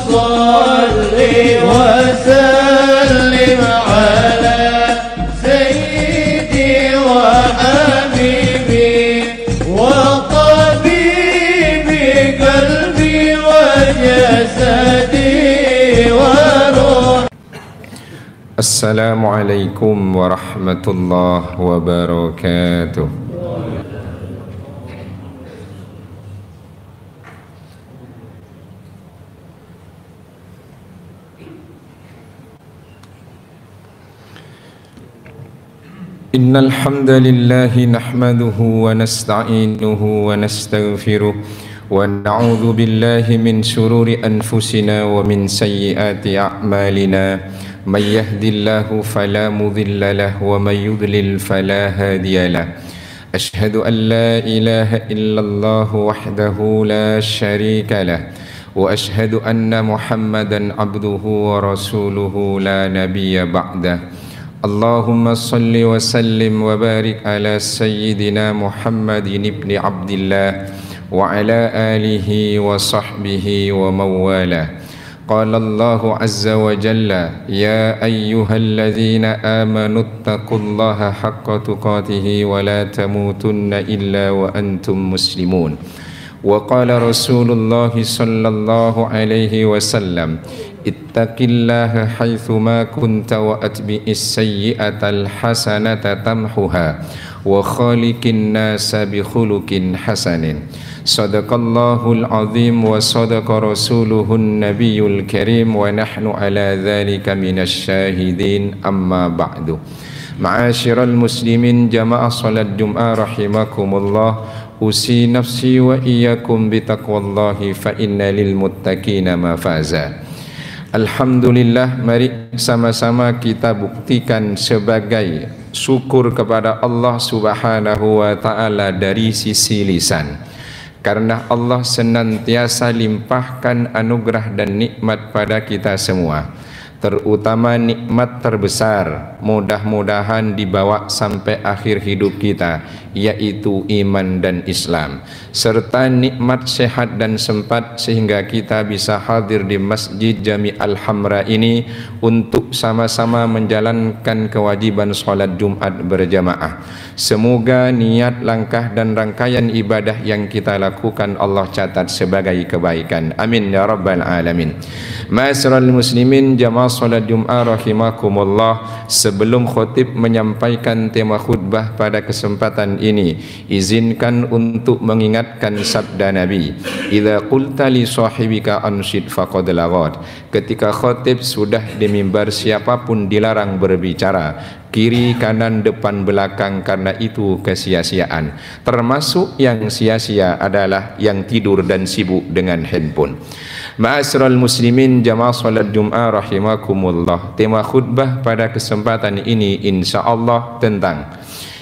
صل وسلم على سيدي وحبيبي وطبيبي قلبي وجسدي وروحي. السلام عليكم ورحمة الله وبركاته. إن الحمد لله نحمده ونستعينه ونستغفره ونعوذ بالله من شرور أنفسنا ومن سيئات أعمالنا من يهد الله فلا مضل له ومن يضلل فلا هادي له أشهد أن لا إله إلا الله وحده لا شريك له وأشهد أن محمدا عبده ورسوله لا نبي بعده. اللهم صل وسلم وبارك على سيدنا محمد بن عبد الله وعلى آله وصحبه ومن والاه. قال الله عز وجل: يا أيها الذين آمنوا اتقوا الله حق تقاته ولا تموتن إلا وأنتم مسلمون. وقال رسول الله صلى الله عليه وسلم: اتق الله حيثما كنت وأتبع السيئة الحسنة تمحها وخالق الناس بخلق حسن. صدق الله العظيم وصدق رسوله النبي الكريم ونحن على ذلك من الشاهدين. أما بعد. معاشر المسلمين جماعة صلاة الجمعة رحمكم الله. Usi nafsi wa iyyakum bitaqwallahi fa inna lil muttaqina mafaza. Alhamdulillah, mari sama-sama kita buktikan sebagai syukur kepada Allah Subhanahu wa taala dari sisi lisan. Karena Allah senantiasa limpahkan anugerah dan nikmat pada kita semua. Terutama nikmat terbesar mudah-mudahan dibawa sampai akhir hidup kita, yaitu iman dan Islam, serta nikmat sehat dan sempat sehingga kita bisa hadir di Masjid Jami Al-Hamra ini untuk sama-sama menjalankan kewajiban sholat Jumat berjamaah. Semoga niat, langkah dan rangkaian ibadah yang kita lakukan Allah catat sebagai kebaikan. Amin ya rabbal alamin. Ma'asyiral muslimin jamaah salat Jumat rahimakumullah, sebelum khotib menyampaikan tema khutbah pada kesempatan ini, izinkan untuk mengingatkan sabda Nabi, idza qulta li sahibika anshid faqad laghat. Ketika khotib sudah di mimbar, siapapun dilarang berbicara kiri, kanan, depan, belakang, karena itu kesia-siaan. Termasuk yang sia-sia adalah yang tidur dan sibuk dengan handphone. Ma'asyiral muslimin jamaah salat Jumat rahimakumullah, tema khutbah pada kesempatan ini insyaallah tentang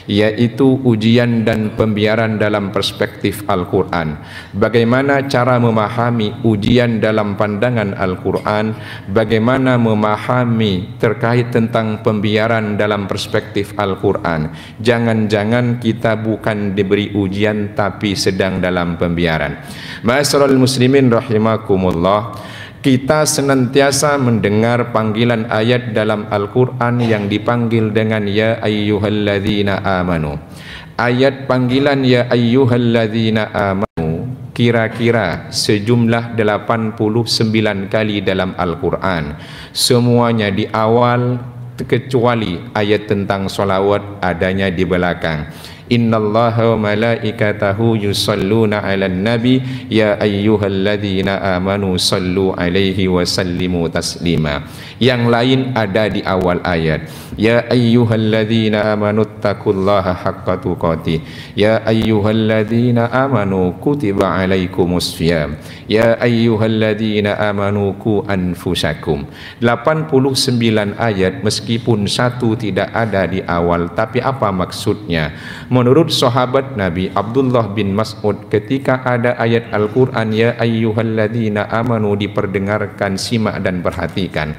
yaitu ujian dan pembiaran dalam perspektif Al-Quran. Bagaimana cara memahami ujian dalam pandangan Al-Quran, bagaimana memahami terkait tentang pembiaran dalam perspektif Al-Quran. Jangan-jangan kita bukan diberi ujian tapi sedang dalam pembiaran. Ma'asyiral muslimin rahimakumullah, kita senantiasa mendengar panggilan ayat dalam Al-Quran yang dipanggil dengan ya ayyuhalladzina amanu. Ayat panggilan ya ayyuhalladzina amanu kira-kira sejumlah 89 kali dalam Al-Quran. Semuanya di awal, kecuali ayat tentang sholawat adanya di belakang. Innallaha wa malaikatahu yusalluna 'alan nabi ya ayyuhalladzina amanu sallu 'alaihi wa sallimu taslima. Yang lain ada di awal ayat. Ya ayyuhalladzina amanu taqullaha haqqa tuqatih. Ya ayyuhalladzina amanu kutiba 'alaikumus shiyam. Ya ayyuhalladzina amanu qu anfusakum. 89 ayat, meskipun satu tidak ada di awal, tapi apa maksudnya? Menurut sahabat Nabi Abdullah bin Mas'ud, ketika ada ayat Al-Quran ya ayyuhalladzina amanu diperdengarkan, simak dan perhatikan.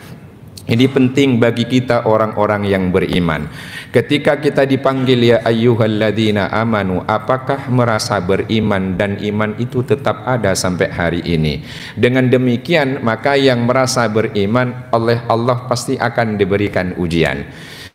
Ini penting bagi kita orang-orang yang beriman. Ketika kita dipanggil ya ayyuhalladzina amanu, apakah merasa beriman dan iman itu tetap ada sampai hari ini? Dengan demikian maka yang merasa beriman oleh Allah pasti akan diberikan ujian.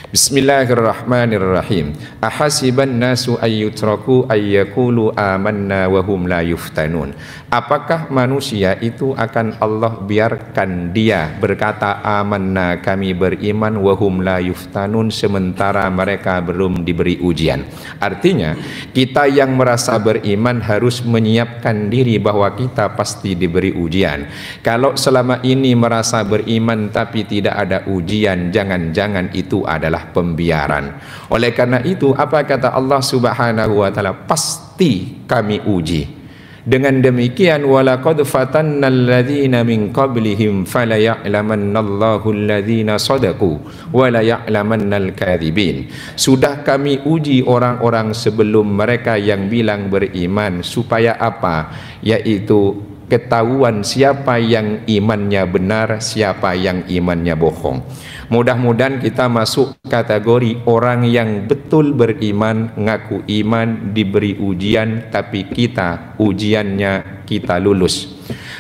Bismillahirrahmanirrahim. Ahasiban nasu ayyutraku ayyakulu amanna wa hum la yuftanun. Apakah manusia itu akan Allah biarkan dia berkata amanna, kami beriman, wa hum la yuftanun, sementara mereka belum diberi ujian. Artinya kita yang merasa beriman harus menyiapkan diri bahwa kita pasti diberi ujian. Kalau selama ini merasa beriman tapi tidak ada ujian, jangan-jangan itu adalah pembiaran. Oleh karena itu apa kata Allah Subhanahu wa taala? Pasti kami uji. Dengan demikian walaqad fatannal ladzina min qablihim fala ya'lamannallahu alladzina shadaqu wa la ya'lamannal kadzibin. Sudah kami uji orang-orang sebelum mereka yang bilang beriman supaya apa? Yaitu ketahuan siapa yang imannya benar, siapa yang imannya bohong. Mudah-mudahan kita masuk kategori orang yang betul beriman, ngaku iman, diberi ujian, tapi kita ujiannya kita lulus.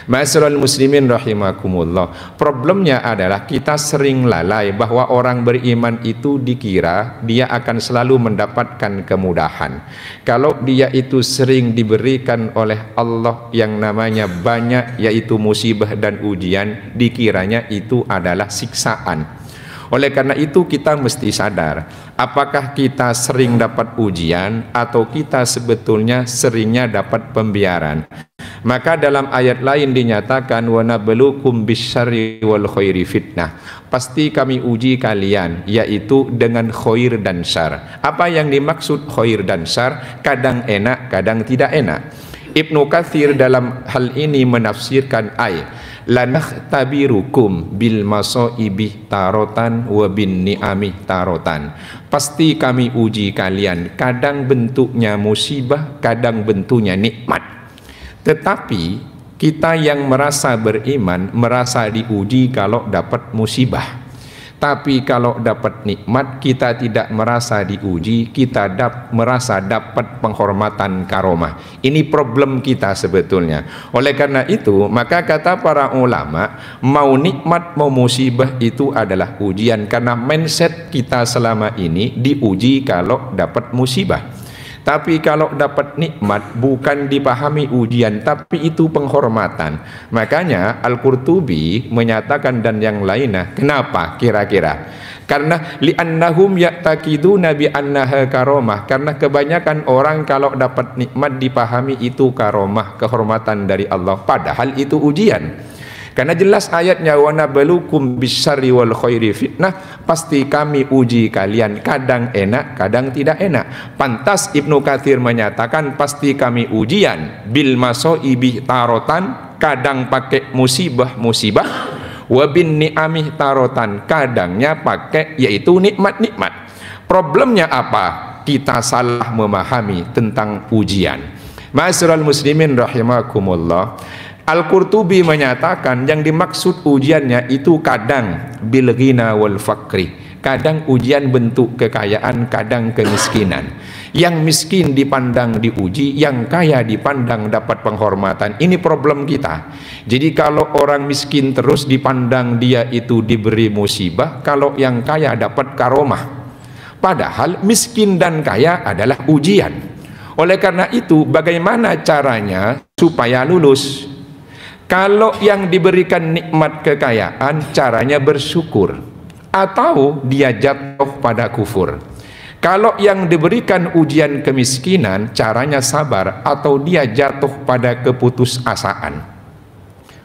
Ma'asyiral muslimin rahimakumullah. Problemnya adalah kita sering lalai bahwa orang beriman itu dikira dia akan selalu mendapatkan kemudahan. Kalau dia itu sering diberikan oleh Allah yang namanya banyak, yaitu musibah dan ujian, dikiranya itu adalah siksaan. Oleh karena itu kita mesti sadar, apakah kita sering dapat ujian atau kita sebetulnya seringnya dapat pembiaran. Maka dalam ayat lain dinyatakan wa nabluukum bisyarri wal khairi fitnah. Pasti kami uji kalian, yaitu dengan khair dan syar. Apa yang dimaksud khair dan syar? Kadang enak, kadang tidak enak. Ibnu Katsir dalam hal ini menafsirkan ayat lanakhtabirukum bil masaibi tarotan wa bin ni'ami tarotan. Pasti kami uji kalian, kadang bentuknya musibah, kadang bentuknya nikmat. Tetapi kita yang merasa beriman merasa diuji kalau dapat musibah. Tapi kalau dapat nikmat kita tidak merasa diuji, kita merasa dapat penghormatan karomah. Ini problem kita sebetulnya. Oleh karena itu maka kata para ulama, mau nikmat mau musibah itu adalah ujian, karena mindset kita selama ini diuji kalau dapat musibah. Tapi kalau dapat nikmat bukan dipahami ujian, tapi itu penghormatan. Makanya Al-Qurtubi menyatakan dan yang lainnya. Kenapa kira-kira? Karena li'annahum ya'taqiduna bi annaha karomah. Karena kebanyakan orang kalau dapat nikmat dipahami itu karomah, kehormatan dari Allah, padahal itu ujian. Karena jelas ayatnya wa nabluukum bisyarri wal khairi fitnah, pasti kami uji kalian, kadang enak, kadang tidak enak. Pantas Ibnu Katsir menyatakan pasti kami ujian bil masaibi tarotan, kadang pakai musibah-musibah, wa bin ni'amih tarotan, kadangnya pakai yaitu nikmat-nikmat. Problemnya apa? Kita salah memahami tentang ujian. Ma'asyiral muslimin rahimakumullah. Al-Qurtubi menyatakan yang dimaksud ujiannya itu kadang bil ghina wal fakri. Kadang ujian bentuk kekayaan, kadang kemiskinan. Yang miskin dipandang diuji, yang kaya dipandang dapat penghormatan. Ini problem kita. Jadi kalau orang miskin terus dipandang dia itu diberi musibah, kalau yang kaya dapat karomah. Padahal miskin dan kaya adalah ujian. Oleh karena itu bagaimana caranya supaya lulus? Kalau yang diberikan nikmat kekayaan caranya bersyukur atau dia jatuh pada kufur. Kalau yang diberikan ujian kemiskinan caranya sabar atau dia jatuh pada keputusasaan.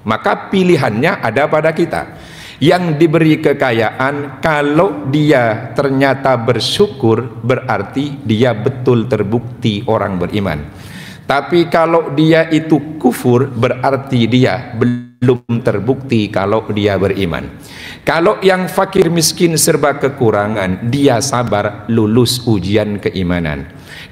Maka pilihannya ada pada kita. Yang diberi kekayaan kalau dia ternyata bersyukur berarti dia betul terbukti orang beriman. Tapi kalau dia itu kufur berarti dia belum terbukti kalau dia beriman. Kalau yang fakir miskin serba kekurangan, dia sabar lulus ujian keimanan.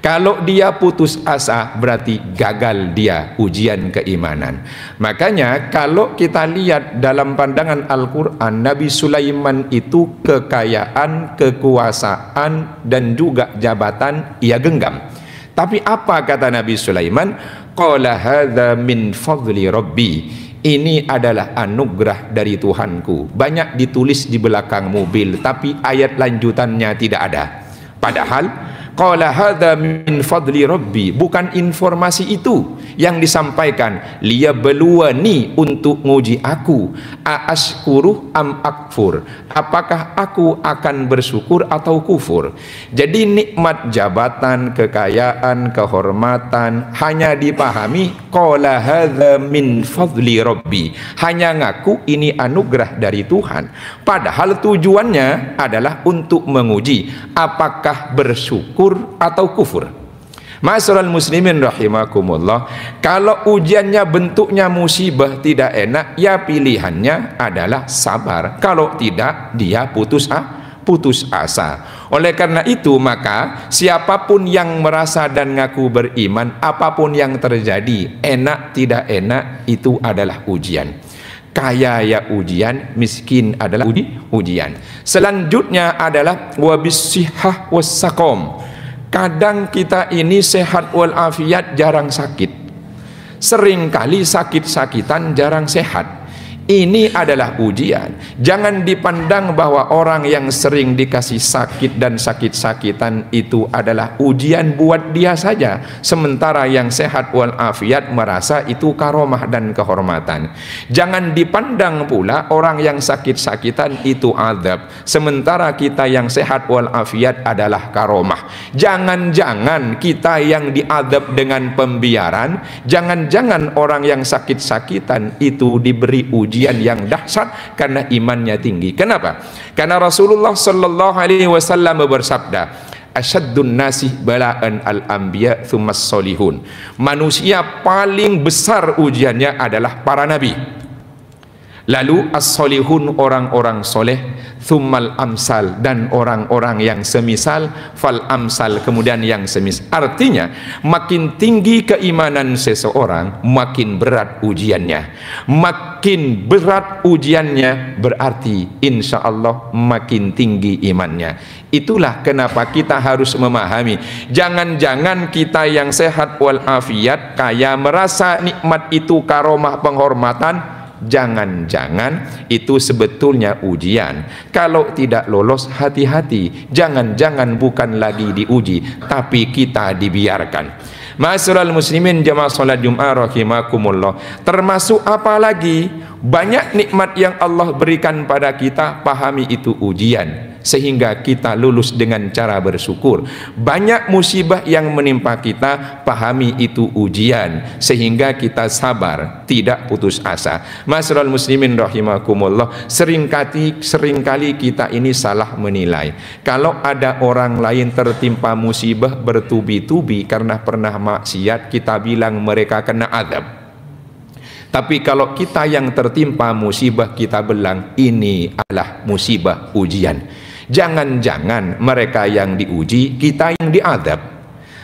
Kalau dia putus asa, berarti gagal dia ujian keimanan. Makanya kalau kita lihat dalam pandangan Al-Quran, Nabi Sulaiman itu kekayaan, kekuasaan, dan juga jabatan ia genggam. Tapi apa kata Nabi Sulaiman? Qala hadza min fadli rabbi. Ini adalah anugerah dari Tuhanku. Banyak ditulis di belakang mobil, tapi ayat lanjutannya tidak ada. Padahal qala hadza min fadli rabbi, bukan informasi itu yang disampaikan. Liyabluwani, untuk nguji aku, aashkuru am akfur, apakah aku akan bersyukur atau kufur. Jadi nikmat jabatan, kekayaan, kehormatan hanya dipahami qala hadza min fadli rabbi, hanya ngaku ini anugerah dari Tuhan. Padahal tujuannya adalah untuk menguji apakah bersyukur atau kufur. Ma'asyiral muslimin rahimakumullah, kalau ujiannya bentuknya musibah, tidak enak, ya pilihannya adalah sabar. Kalau tidak, dia putus asa. Oleh karena itu, maka siapapun yang merasa dan ngaku beriman, apapun yang terjadi, enak tidak enak, itu adalah ujian. Kaya ya ujian, miskin adalah ujian. Selanjutnya adalah wabissihah wassaqom. Kadang kita ini sehat walafiat, jarang sakit. Seringkali sakit-sakitan, jarang sehat. Ini adalah ujian. Jangan dipandang bahwa orang yang sering dikasih sakit dan sakit-sakitan itu adalah ujian buat dia saja, sementara yang sehat walafiat merasa itu karomah dan kehormatan. Jangan dipandang pula orang yang sakit-sakitan itu azab, sementara kita yang sehat walafiat adalah karomah. Jangan-jangan kita yang diazab dengan pembiaran, jangan-jangan orang yang sakit-sakitan itu diberi ujian yang dahsyat karena imannya tinggi. Kenapa? Karena Rasulullah sallallahu alaihi wasallam bersabda, asyaddun nasi bala'an al-anbiya thummas solihun. Manusia paling besar ujiannya adalah para nabi, lalu as-solihun, orang-orang soleh, thummal amsal, dan orang-orang yang semisal, fal amsal, kemudian yang semisal. Artinya makin tinggi keimanan seseorang, makin berat ujiannya. Makin berat ujiannya berarti insya Allah makin tinggi imannya. Itulah kenapa kita harus memahami, jangan-jangan kita yang sehat walafiat, kaya, merasa nikmat itu karomah penghormatan, jangan-jangan itu sebetulnya ujian. Kalau tidak lolos, hati-hati, jangan-jangan bukan lagi diuji, tapi kita dibiarkan. Ma'asyiral muslimin jamaah salat Jumat rahimakumullah, termasuk apa lagi? Banyak nikmat yang Allah berikan pada kita, pahami itu ujian, sehingga kita lulus dengan cara bersyukur. Banyak musibah yang menimpa kita, pahami itu ujian, sehingga kita sabar, tidak putus asa. Ma'asyiral muslimin rahimakumullah, seringkali kita ini salah menilai. Kalau ada orang lain tertimpa musibah bertubi-tubi karena pernah maksiat, kita bilang mereka kena azab. Tapi kalau kita yang tertimpa musibah, kita bilang ini adalah musibah ujian. Jangan-jangan mereka yang diuji, kita yang diadab.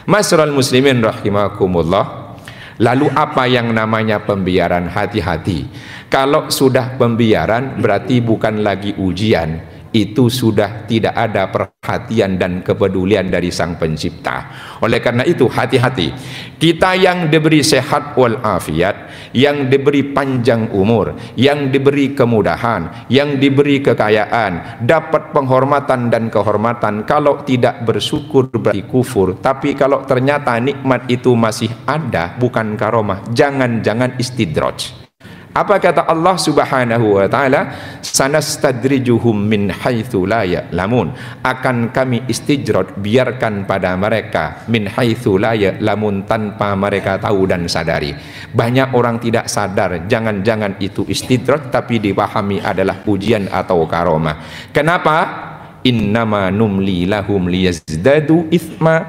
Ma'asyiral muslimin rahimakumullah, lalu apa yang namanya pembiaran? Hati-hati. Kalau sudah pembiaran berarti bukan lagi ujian, itu sudah tidak ada perhatian dan kepedulian dari Sang Pencipta. Oleh karena itu hati-hati. Kita yang diberi sehat walafiat, yang diberi panjang umur, yang diberi kemudahan, yang diberi kekayaan, dapat penghormatan dan kehormatan, kalau tidak bersyukur berarti kufur. Tapi kalau ternyata nikmat itu masih ada, bukan karomah, jangan-jangan istidraj. Apa kata Allah Subhanahu wa taala? Sanastadrijuhum min haitsu la ya'lamun. Akan kami istijrad, biarkan pada mereka, min haitsu la ya'lamun, tanpa mereka tahu dan sadari. Banyak orang tidak sadar, jangan-jangan itu istidraj, tapi dipahami adalah ujian atau karomah. Kenapa? Innama numli lahum liyazdadu itsma.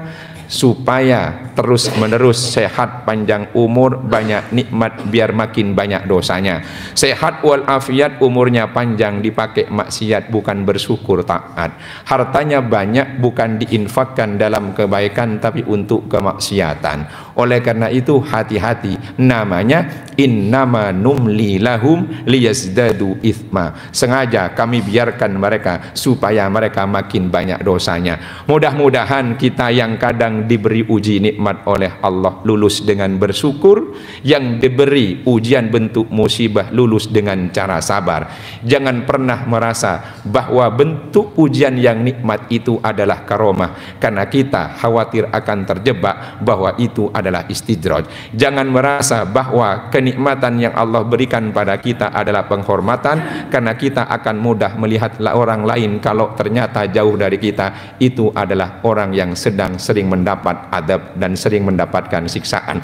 supaya terus menerus sehat, panjang umur, banyak nikmat, biar makin banyak dosanya. Sehat walafiat, umurnya panjang, dipakai maksiat bukan bersyukur taat. Hartanya banyak bukan diinfakkan dalam kebaikan tapi untuk kemaksiatan. Oleh karena itu hati-hati, namanya innama numli lahum liyazdadu ithma. Sengaja kami biarkan mereka supaya mereka makin banyak dosanya. Mudah-mudahan kita yang kadang diberi uji nikmat oleh Allah lulus dengan bersyukur, yang diberi ujian bentuk musibah lulus dengan cara sabar. Jangan pernah merasa bahwa bentuk ujian yang nikmat itu adalah karomah, karena kita khawatir akan terjebak bahwa itu adalah istidraj. Jangan merasa bahwa kenikmatan yang Allah berikan pada kita adalah penghormatan, karena kita akan mudah melihat orang lain kalau ternyata jauh dari kita itu adalah orang yang sedang sering mendapat adab dan sering mendapatkan siksaan.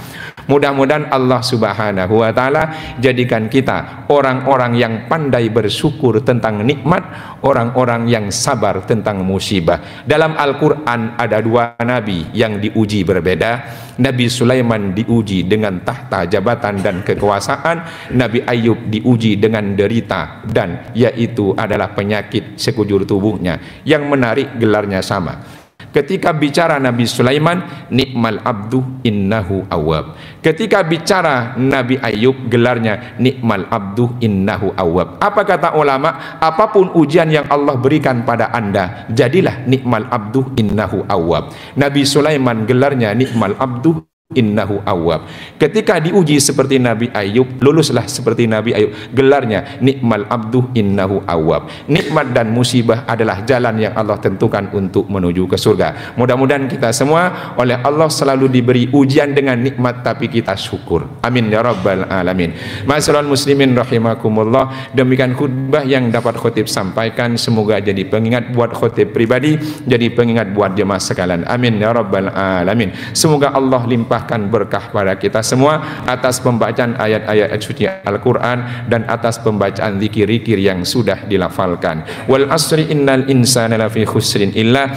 Mudah-mudahan Allah Subhanahu wa Ta'ala jadikan kita orang-orang yang pandai bersyukur tentang nikmat, orang-orang yang sabar tentang musibah. Dalam Al-Quran ada dua nabi yang diuji berbeda. Nabi Sulaiman diuji dengan tahta jabatan dan kekuasaan, Nabi Ayub diuji dengan derita dan yaitu adalah penyakit sekujur tubuhnya. Yang menarik gelarnya sama. Ketika bicara Nabi Sulaiman, nikmal abdu innahu awwab. Ketika bicara Nabi Ayub, gelarnya nikmal abdu innahu awwab. Apa kata ulama? Apapun ujian yang Allah berikan pada Anda, jadilah nikmal abdu innahu awwab. Nabi Sulaiman gelarnya nikmal abdu innahu awwab. Ketika diuji seperti Nabi Ayub, luluslah seperti Nabi Ayub. Gelarnya nikmal abdu innahu awwab. Nikmat dan musibah adalah jalan yang Allah tentukan untuk menuju ke surga. Mudah-mudahan kita semua oleh Allah selalu diberi ujian dengan nikmat tapi kita syukur. Amin ya rabbal alamin. Ma'asyiral muslimin rahimakumullah. Demikian khutbah yang dapat khotib sampaikan, semoga jadi pengingat buat khotib pribadi, jadi pengingat buat jemaah sekalian. Amin ya rabbal alamin. Semoga Allah limpah berkah pada kita semua atas pembacaan ayat-ayat suci Al-Quran dan atas pembacaan zikir-zikir yang sudah dilafalkan. Wal asri innal insana lafi khusrin illal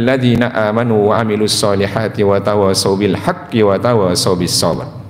ladzina amanu wa amilus solihati wa tawasaw bil haqqi wa tawasaw bis sabr.